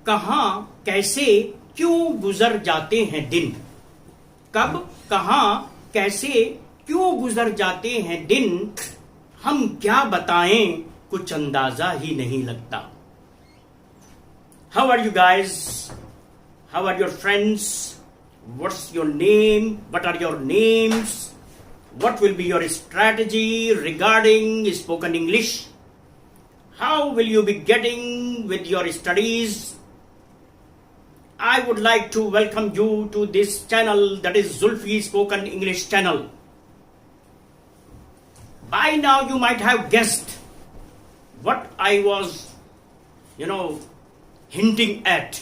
कहां कैसे क्यों गुजर जाते हैं दिन। कब कहां कैसे क्यों गुजर जाते हैं दिन, हम क्या बताएं कुछ अंदाजा ही नहीं लगता। How are you guys? How are your friends? What's your name? What are your names? What will be your strategy regarding spoken English? How will you be getting with your studies? I would like to welcome you to this channel, that is Zulfi Spoken English channel. By now you might have guessed what I was, hinting at.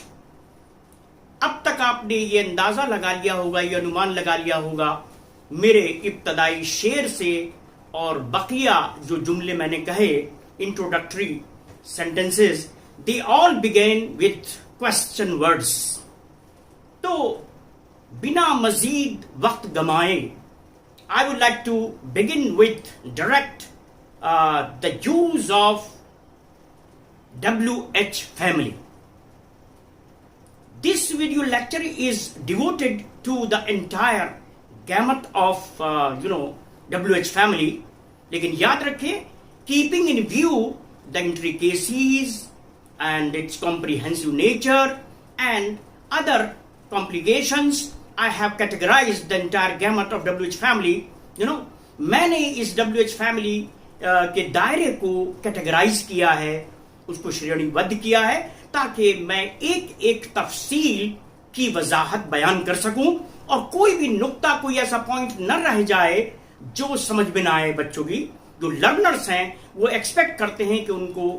अब तक आपने ये अंदाजा लगा लिया होगा, ये अनुमान लगा लिया होगा मेरे इब्तदाई शेर से, और बकिया जो जुमले मैंने कहे, introductory sentences, they all begin with question words. तो बिना मजीद वक्त गमाए, I would like to begin with direct the use of WH family. This video lecture is devoted to the entire gamut of WH family. लेकिन याद रखें, keeping in view the intricacies and its comprehensive nature and other complications, I have categorized the entire gamut of WH family. मैंने इस WH family के दायरे को categorise किया है, उसको श्रेणीबद्ध किया है, ताकि मैं एक एक तफसील की वजाहत बयान कर सकूं और कोई भी नुक्ता, कोई ऐसा पॉइंट न रह जाए जो समझ में ना आए। बच्चों की जो लर्नर्स हैं वो एक्सपेक्ट करते हैं कि उनको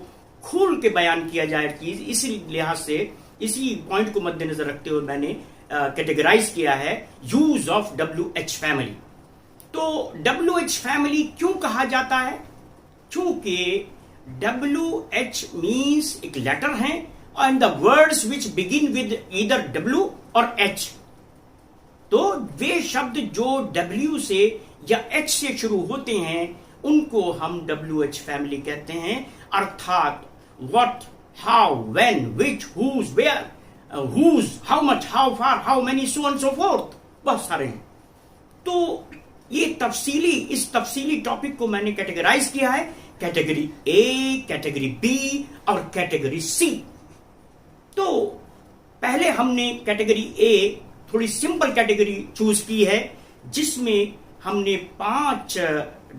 खोल के बयान किया जाए चीज। इसी लिहाज से, इसी पॉइंट को मद्देनजर रखते हुए मैंने कैटेगराइज किया है यूज ऑफ WH फैमिली। तो WH फैमिली क्यों कहा जाता है? क्योंकि WH मीन्स एक लेटर है and the words which begin with either W और H। तो वे शब्द जो W से या H से शुरू होते हैं उनको हम WH फैमिली कहते हैं। अर्थात what, how, when, which, whose, where, whose, how much, how far, how many, so on so forth, बहुत सारे हैं। तो ये इस तफसीली टॉपिक को मैंने कैटेगराइज किया है कैटेगरी A, कैटेगरी B और कैटेगरी C। तो पहले हमने कैटेगरी A, थोड़ी सिंपल कैटेगरी चूज की है, जिसमें हमने 5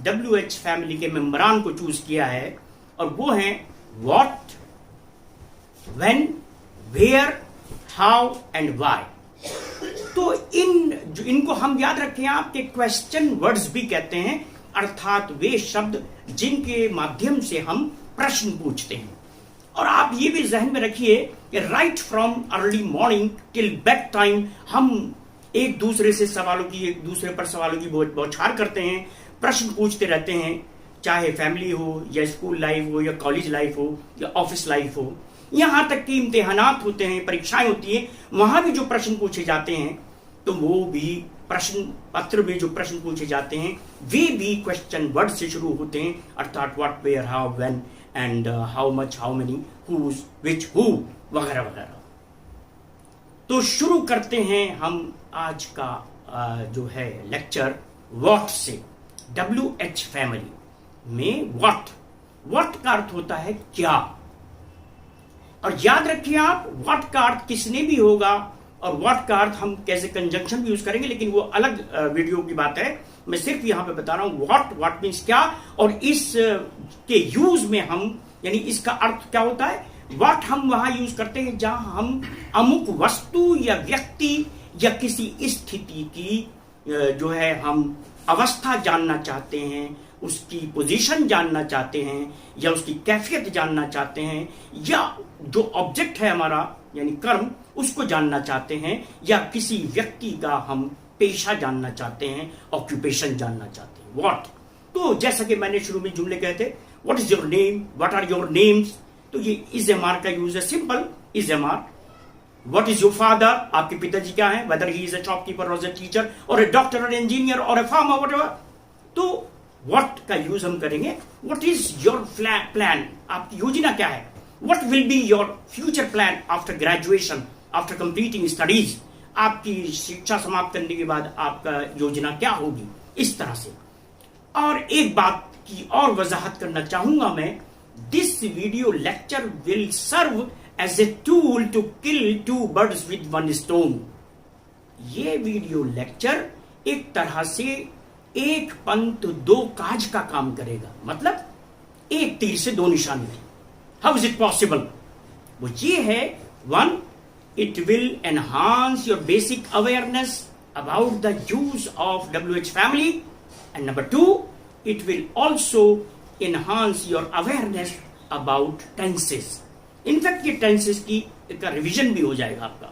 WH फैमिली के मेंबरान को चूज किया है, और वो हैं what, when, where, how and why. तो इनको हम याद रखें, आपके क्वेश्चन वर्ड्स भी कहते हैं, अर्थात वे शब्द जिनके माध्यम से हम प्रश्न पूछते हैं। और आप ये भी जहन में रखिए कि right from early morning till bed time हम एक दूसरे पर सवालों की बौछार करते हैं, प्रश्न पूछते रहते हैं, चाहे फैमिली हो या स्कूल लाइफ हो या कॉलेज लाइफ हो या ऑफिस लाइफ हो, यहां तक कि इम्तिहानात होते हैं, परीक्षाएं होती हैं, वहां भी जो प्रश्न पूछे जाते हैं, तो वो भी प्रश्न पत्र में जो प्रश्न पूछे जाते हैं वे भी क्वेश्चन वर्ड से शुरू होते हैं, अर्थात what, where, how, when and how much, how many, whose, which, who वगैरह वगैरह। तो शुरू करते हैं हम आज का जो है लेक्चर व्हाट से। WH फैमिली में व्हाट का अर्थ होता है क्या, और याद रखिए आप, व्हाट का अर्थ किसने भी होगा और व्हाट का अर्थ हम कैसे कंजंक्शन भी यूज करेंगे, लेकिन वो अलग वीडियो की बात है। मैं सिर्फ यहां पे बता रहा हूं व्हाट मीन्स क्या, और इस के यूज में हम, यानी इसका अर्थ क्या होता है। व्हाट हम वहां यूज करते हैं जहां हम अमुक वस्तु या व्यक्ति या किसी स्थिति की जो है हम अवस्था जानना चाहते हैं, उसकी पोजीशन जानना चाहते हैं, या उसकी कैफियत जानना चाहते हैं, या जो ऑब्जेक्ट है हमारा यानी कर्म, उसको जानना चाहते हैं, या किसी व्यक्ति का हम पेशा जानना चाहते हैं, ऑक्यूपेशन जानना चाहते हैं। व्हाट, तो जैसा कि मैंने शुरू में जुमले कहे थे, what is your name, what are your names, तो ये इज एम आर का यूज है, simple is am are. What is your father, आपके पिताजी क्या है, whether he is a shopkeeper और अ टीचर और अ डॉक्टर और इंजीनियर और अ फार्मर, व्हाटएवर। तो व्हाट का यूज हम करेंगे। व्हाट इज योर प्लान, आपकी योजना क्या है, What will be your future plan after graduation, after completing studies? आपकी शिक्षा समाप्त करने के बाद आपका योजना क्या होगी, इस तरह से। और एक बात की और वजाहत करना चाहूंगा मैं, this video lecture will serve as a tool to kill 2 birds with 1 stone। ये वीडियो लेक्चर एक तरह से एक पंथ 2 काज का काम करेगा, मतलब एक तीर से 2 निशाने। How is it possible? वो ये है, 1, it will enhance your basic awareness about the use of WH family, and number 2, it will also enhance your awareness about tenses। in fact ये tenses की का रिवीजन भी हो जाएगा आपका।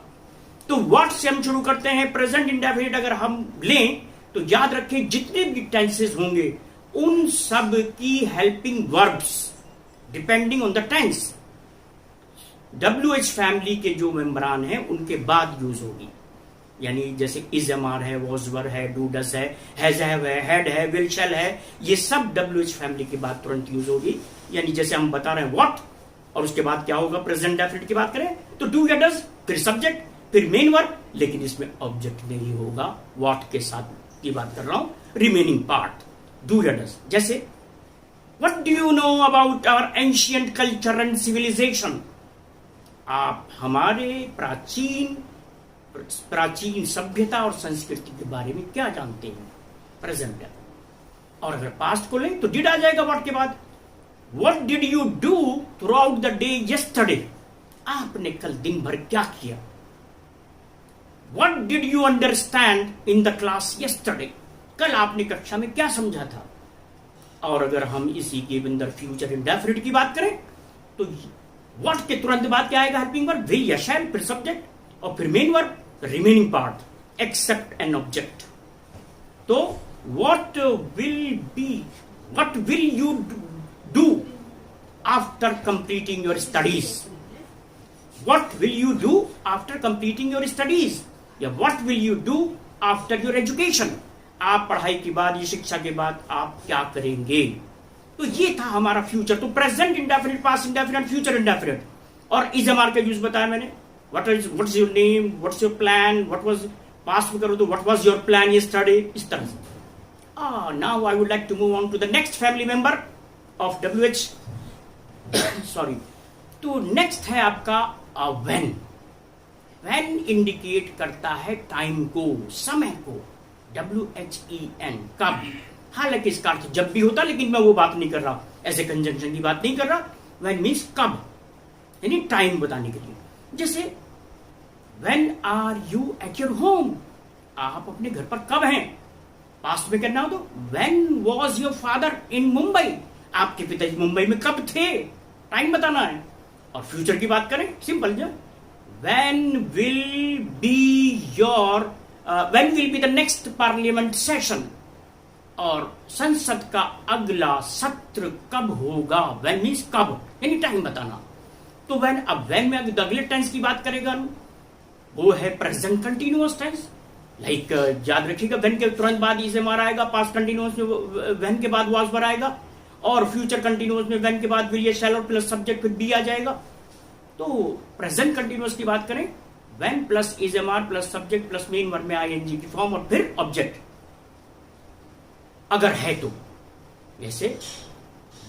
तो व्हाट से हम शुरू करते हैं, प्रेजेंट इंडेफिनिट अगर हम लें तो याद रखें जितने भी टेंसेस होंगे उन सब की helping verbs depending on the tense WH family के जो मेंबरान हैं उनके बाद यूज होगी। यानी जैसे इज एम आर है, वॉज वर है, डू डस है, हैज हैव है, हैड है, विल शैल है, ये सब WH फैमिली के बाद तुरंत यूज होगी। यानी जैसे हम बता रहे हैं व्हाट, और उसके बाद क्या होगा, प्रेजेंट डेफिनेट की बात करें तो डू या डज, फिर सब्जेक्ट, फिर मेन वर्ब, लेकिन इसमें ऑब्जेक्ट नहीं होगा, व्हाट के साथ की बात कर रहा हूं, रिमेनिंग पार्ट डू या डज। जैसे what do you know about our ancient culture and civilisation? आप हमारे प्राचीन सभ्यता और संस्कृति के बारे में क्या जानते हैं, प्रेजेंट है। और अगर पास्ट को लें तो डिड आ जाएगा व्हाट के बाद। What did you do through out the day yesterday? आपने कल दिन भर क्या किया। What did you understand in the class yesterday? कल आपने कक्षा में क्या समझा था। और अगर हम इसी के अंदर फ्यूचर इंडेफिनिट की बात करें तो व्हाट के तुरंत बाद क्या आएगा, हेल्पिंग वर्ब, विल या शैल, फिर सब्जेक्ट और फिर main verb, remaining part except an object. तो what will you do after completing your studies? What will you do after completing your studies, या what will you do after your education? आप पढ़ाई के बाद, ये शिक्षा के बाद आप क्या करेंगे। तो ये था हमारा फ्यूचर। तो present indefinite, past indefinite, future indefinite. और इज एम आर का यूज बताया मैंने, what is your name, what's your plan, what was, past में करो तो what was your plan yesterday, इस तरह से। Now I would like to move on to the next family member of WH sorry. तो next है आपका when. When indicate करता है टाइम को, समय को, WHEN, कब। हालांकि इसका अर्थ जब भी होता, लेकिन मैं वो बात नहीं कर रहा, ऐसे कंजंक्शन की बात नहीं कर रहा। व्हेन मीन्स कब, यानी टाइम बताने के लिए। जैसे when are you at your home? आप अपने घर पर कब हैं। पास्ट में करना हो तो when was your father in Mumbai? आपके पिताजी मुंबई में कब थे, टाइम बताना है। और फ्यूचर की बात करें, सिंपल जो, when will be the next parliament session? और संसद का अगला सत्र कब होगा, व्हेन मीन्स कब, यानी टाइम बताना। तो व्हेन, अब व्हेन में अगले टेंस की बात करेगा वो है प्रेजेंट कंटिन्यूअस टेंस। लाइक याद रखिएगा, व्हेन के तुरंत बाद इज एम आर आएगा, पास्ट कंटिन्यूअस में व्हेन के बाद वाज वर आएगा, और फ्यूचर कंटिन्यूअस में व्हेन के बाद विल या शैल और प्लस सब्जेक्ट फिर बी आ जाएगा। तो प्रेजेंट कंटिन्यूअस की बात करें, when plus is am are plus subject plus main verb में आईएनजी की फॉर्म और फिर ऑब्जेक्ट अगर है तो। जैसे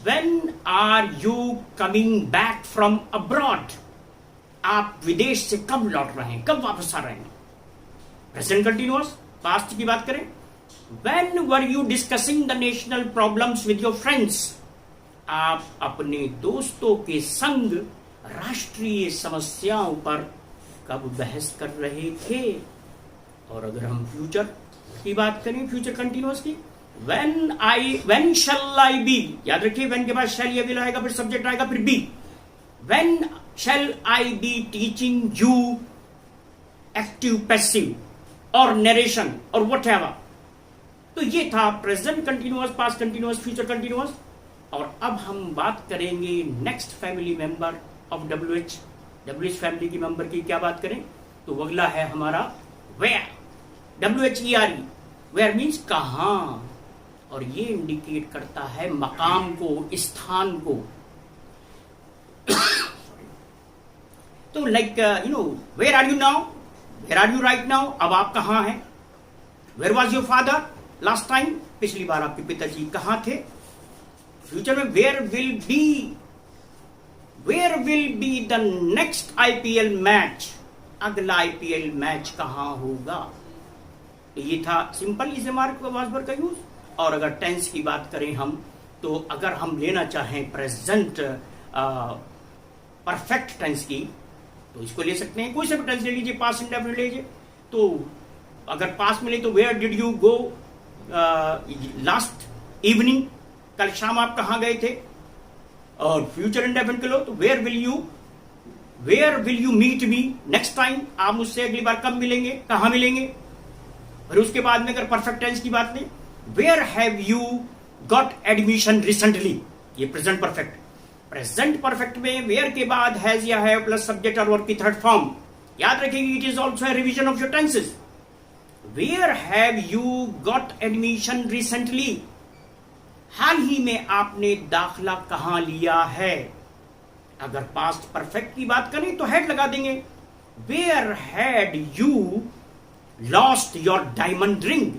when are you coming back from abroad? आप विदेश से कब लौट रहे हैं, कब वापस आ रहे हैं, प्रेजेंट कंटिन्यूअस। पास्ट की बात करें, when were you discussing the national problems with your friends? आप अपने दोस्तों के संग राष्ट्रीय समस्याओं पर कब बहस कर रहे थे। और अगर हम फ्यूचर की बात करें, फ्यूचर कंटिन्यूअस की, when shall I be? याद रखिए, when के बाद shall या will आएगा, फिर सब्जेक्ट आएगा, फिर be। when shall I be teaching you active, passive और narration और whatever? तो ये था present continuous, past continuous, future continuous. और अब हम बात करेंगे next family member of WH family की मेंबर की क्या बात करें तो अगला है हमारा where, WHERE, where मीन्स कहां, और ये इंडिकेट करता है मकाम को, स्थान को। तो like where are you now, where are you right now, अब आप कहाँ हैं. Where was your father last time, पिछली बार आपके पिताजी कहाँ थे. फ्यूचर में where will be the next IPL match, अगला आईपीएल मैच कहां होगा. ये था सिंपल इज मार्क वाजवर का यूज. और अगर टेंस की बात करें हम, तो अगर हम लेना चाहें प्रेजेंट परफेक्ट टेंस की, तो इसको ले सकते हैं. कोई सा भी टेंस ले लीजिए, पास्ट इंडेफिनिट ले लीजिए. तो अगर पास्ट मिले तो where did you go last evening, कल शाम आप कहां गए थे. और फ्यूचर इंडेफिनिट के लो तो where will you meet me next time, आप मुझसे अगली बार कब मिलेंगे, कहां मिलेंगे. और उसके बाद में अगर परफेक्ट टेंस की बात लें, where have you got admission recently, ये प्रेजेंट परफेक्ट. प्रेजेंट परफेक्ट में वेयर के बाद हैज या हैव प्लस सब्जेक्ट और वर्ब की थर्ड फॉर्म. याद रखिए it is also a revision of your tenses. Where have you got admission recently, हाल ही में आपने दाखला कहां लिया है. अगर पास्ट परफेक्ट की बात करें तो हैड लगा देंगे. Where had you lost your diamond ring,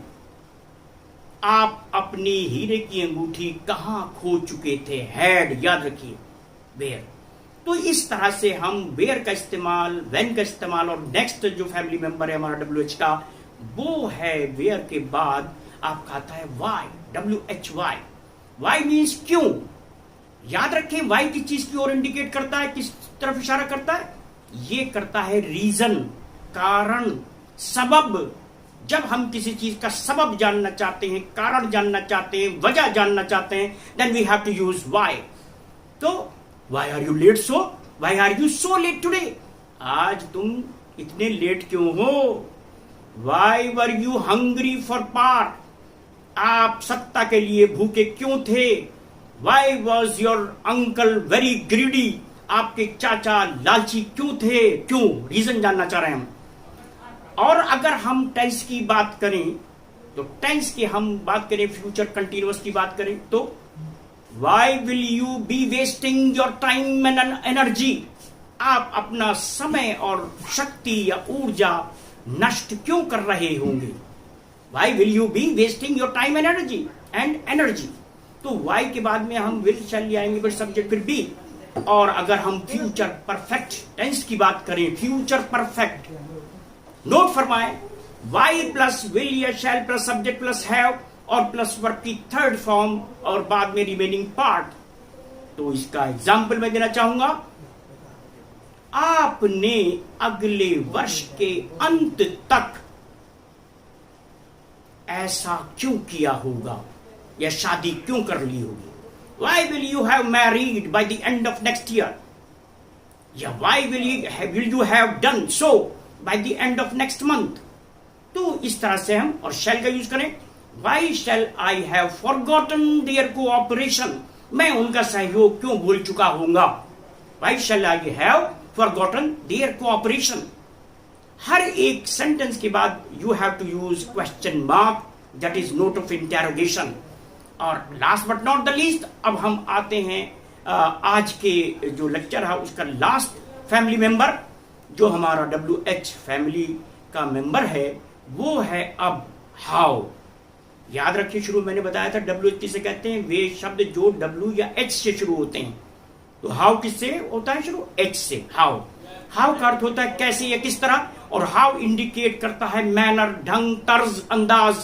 आप अपनी हीरे की अंगूठी कहां खो चुके थे. हैड याद रखिए वेयर. तो इस तरह से हम वेयर का इस्तेमाल, व्हेन का इस्तेमाल, और नेक्स्ट जो फैमिली मेंबर है हमारा WH का, वो है वेयर के बाद आपका आता है वाई, WHY. वाई मीन्स क्यों. याद रखें वाई किस चीज की ओर इंडिकेट करता है, किस तरफ इशारा करता है. ये करता है रीजन, कारण, सबब. जब हम किसी चीज का सबब जानना चाहते हैं, कारण जानना चाहते हैं, वजह जानना चाहते हैं, then we have to use why. तो why are you late so, why are you so late today, आज तुम इतने लेट क्यों हो. Why were you hungry for power, आप सत्ता के लिए भूखे क्यों थे. Why was your uncle very greedy, आपके चाचा लालची क्यों थे. क्यों, रीजन जानना चाह रहे हैं हम. और अगर हम टेंस की बात करें, तो टेंस की हम बात करें, फ्यूचर कंटिन्यूअस की बात करें, तो why will you be wasting your time and energy, आप अपना समय और शक्ति या ऊर्जा नष्ट क्यों कर रहे होंगे. Why will you be wasting your time and energy. तो वाई के बाद में हम विल शैल ले आएंगे, फिर सब्जेक्ट, फिर बी. और अगर हम फ्यूचर परफेक्ट टेंस की बात करें, फ्यूचर परफेक्ट, नोट फरमाएं, वाई प्लस विल या shall plus subject plus have और प्लस वर्ब की थर्ड फॉर्म और बाद में रिमेनिंग पार्ट. तो इसका एग्जाम्पल मैं देना चाहूंगा. आपने अगले वर्ष के अंत तक ऐसा क्यों किया होगा, या शादी क्यों कर ली होगी. Why will you have married by the end of next year, या why will you have done so by the end of next month. तो इस तरह से हम, और शैल का यूज करें, why shall I have forgotten their cooperation, मैं उनका सहयोग क्यों भूल चुका होऊंगा. Why shall I have forgotten their cooperation. हर एक सेंटेंस के बाद you have to use question mark, that is note of interrogation. और last but not the least, अब हम आते हैं आज के जो लेक्चर है उसका लास्ट फैमिली मेंबर, जो हमारा WH फैमिली का मेंबर है, वो है अब हाउ. याद रखिए शुरू मैंने बताया था WH किसे कहते हैं, वे शब्द जो W या H से शुरू होते हैं. तो हाउ किससे होता है शुरू, H से. हाउ, हाउ का अर्थ होता है कैसे या किस तरह, और हाउ इंडिकेट करता है मैनर, ढंग, तर्ज, अंदाज,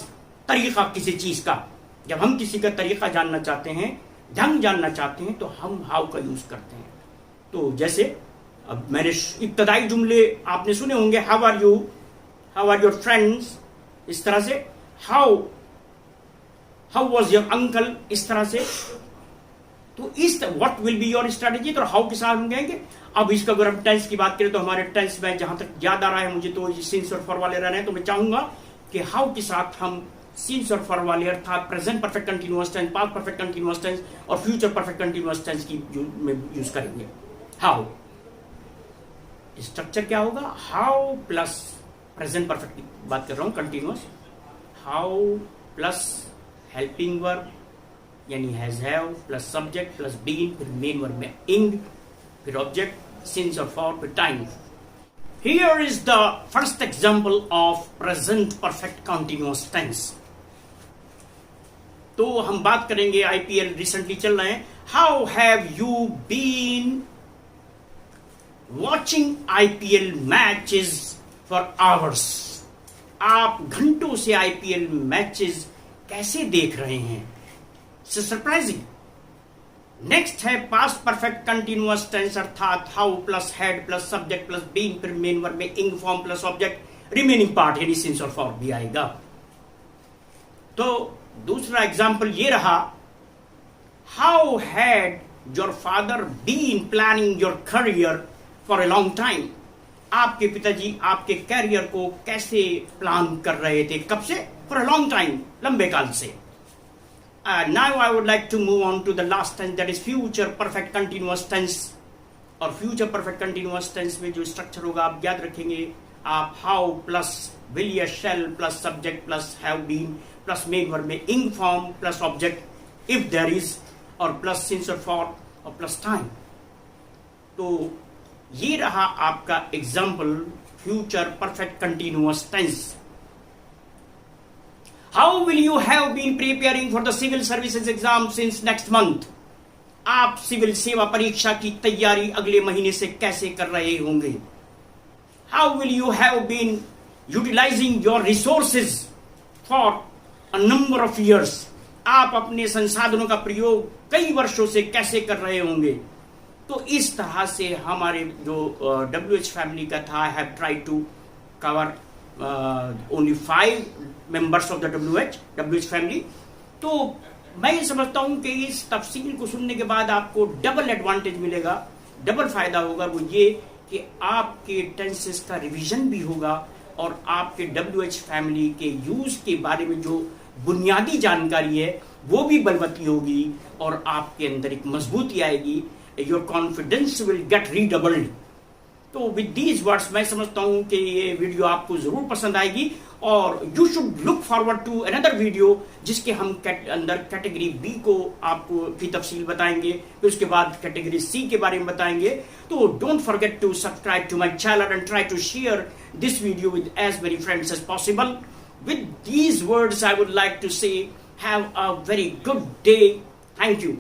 तरीका किसी चीज का. जब हम किसी का तरीका जानना चाहते हैं, ढंग जानना चाहते हैं, तो हम हाउ का यूज करते हैं. तो जैसे अब मैंने इब्तदाई जुमले आपने सुने होंगे, how are you, how are your friends, इस तरह से. हाउ वॉज योर अंकल, इस तरह से. तो इस what will be your strategy, तो हाउ के साथ हम कहेंगे. अब इसका अगर हम टेंस की बात करें, तो हमारे टेंस में जहां तक याद आ रहा है मुझे, तो सिंस और फॉर वाले रह रहे हैं, तो मैं चाहूंगा कि हाउ के साथ हम सिंस और फॉर वाले अर्थात present perfect continuous tense, past perfect continuous tense और फ्यूचर परफेक्ट कंटिन्यूअस टेंस की यूज करेंगे. हाउ स्ट्रक्चर क्या होगा, हाउ प्लस प्रेजेंट परफेक्ट की बात कर रहा हूं, continuous. How plus helping verb यानी has have plus subject plus been, फिर मेन वर्ब में इंग, फिर object, since or for with time. Here is the first example of present perfect continuous tense. तो हम बात करेंगे, आईपीएल रिसेंटली चल रहे हैं. How have you been watching IPL matches for hours? आप घंटों से आईपीएल मैचेस कैसे देख रहे हैं? सरप्राइजिंग. नेक्स्ट है पास्ट परफेक्ट कंटिन्यूअस टेंस, अर्थात how plus had plus subject plus being, फिर मेन वर्ब में ing form plus object, remaining part यानी सिंस और फॉर भी आएगा. तो दूसरा एग्जांपल ये रहा, how had your father been planning your career for a long time? आपके पिताजी आपके कैरियर को कैसे प्लान कर रहे थे? कब से? फॉर ए लॉन्ग टाइम, लंबे काल से. Now I would like to move on to the last tense, that is future perfect continuous tense. और future perfect continuous tense में जो स्ट्रक्चर होगा आप याद रखेंगे. आप how plus will या shall plus subject plus have been plus main verb में ing form plus object if there is, और plus since or for और plus time. तो ये रहा आपका example future perfect continuous tense. How will you have been preparing for the civil services exam since next month? आप civil सेवा परीक्षा की तैयारी अगले महीने से कैसे कर रहे होंगे? How will you have been utilizing your resources for a number of years? आप अपने संसाधनों का प्रयोग कई वर्षों से कैसे कर रहे होंगे? तो इस तरह से हमारे जो WH फैमिली का था, I have tried to cover only 5 members of the WH family. तो मैं ये समझता हूं कि इस तफसील को सुनने के बाद आपको डबल एडवांटेज मिलेगा, डबल फायदा होगा. वो ये कि आपके टेंसेस का रिवीजन भी होगा और आपके WH फैमिली के यूज के बारे में जो बुनियादी जानकारी है वो भी बलवती होगी और आपके अंदर एक मजबूती आएगी. Your confidence will get रीडबल्ड. तो विद दीज वर्ड्स मैं समझता हूं कि ये वीडियो आपको जरूर पसंद आएगी और you should look forward to another video जिसके हम अंदर कैटेगरी बी को आपको की तफसील बताएंगे, फिर उसके बाद कैटेगरी सी के बारे में बताएंगे. तो don't forget to subscribe to my channel and try to share this video with as many friends as possible. With these words I would like to say have a very good day. Thank you.